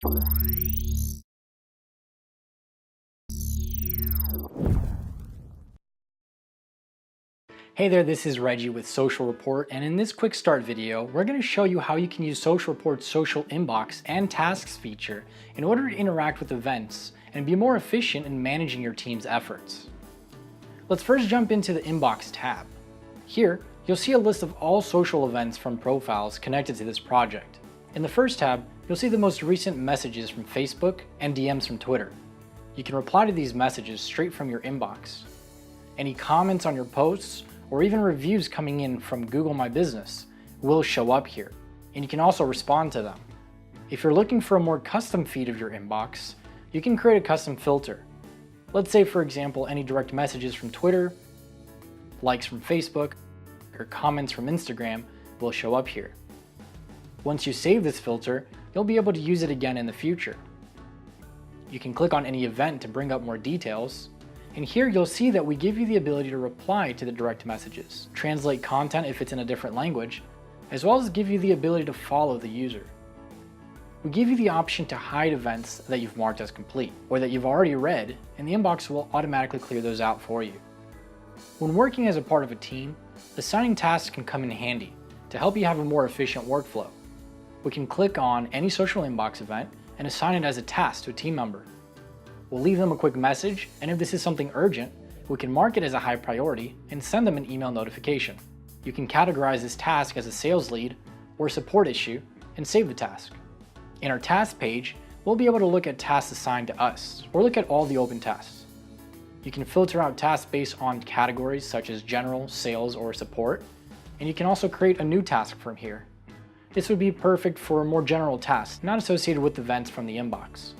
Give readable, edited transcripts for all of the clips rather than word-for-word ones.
Hey there, this is Reggie with SocialReport, and in this quick start video, we're going to show you how you can use SocialReport's social inbox and tasks feature in order to interact with events and be more efficient in managing your team's efforts. Let's first jump into the inbox tab. Here, you'll see a list of all social events from profiles connected to this project. In the first tab, you'll see the most recent messages from Facebook and DMs from Twitter. You can reply to these messages straight from your inbox. Any comments on your posts or even reviews coming in from Google My Business will show up here, and you can also respond to them. If you're looking for a more custom feed of your inbox, you can create a custom filter. Let's say, for example, any direct messages from Twitter, likes from Facebook, or comments from Instagram will show up here. Once you save this filter, you'll be able to use it again in the future. You can click on any event to bring up more details, and here you'll see that we give you the ability to reply to the direct messages, translate content if it's in a different language, as well as give you the ability to follow the user. We give you the option to hide events that you've marked as complete, or that you've already read, and the inbox will automatically clear those out for you. When working as a part of a team, assigning tasks can come in handy to help you have a more efficient workflow. We can click on any social inbox event and assign it as a task to a team member. We'll leave them a quick message, and if this is something urgent, we can mark it as a high priority and send them an email notification. You can categorize this task as a sales lead or support issue and save the task. In our task page, we'll be able to look at tasks assigned to us or look at all the open tasks. You can filter out tasks based on categories such as general, sales, or support, and you can also create a new task from here. This would be perfect for a more general task, not associated with events from the inbox.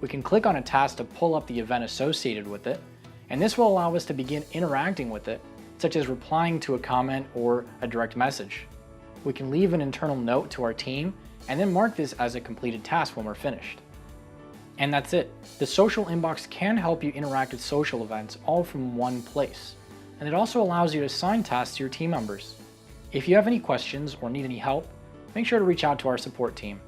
We can click on a task to pull up the event associated with it, and this will allow us to begin interacting with it, such as replying to a comment or a direct message. We can leave an internal note to our team and then mark this as a completed task when we're finished. And that's it. The social inbox can help you interact with social events all from one place, and it also allows you to assign tasks to your team members. If you have any questions or need any help, make sure to reach out to our support team.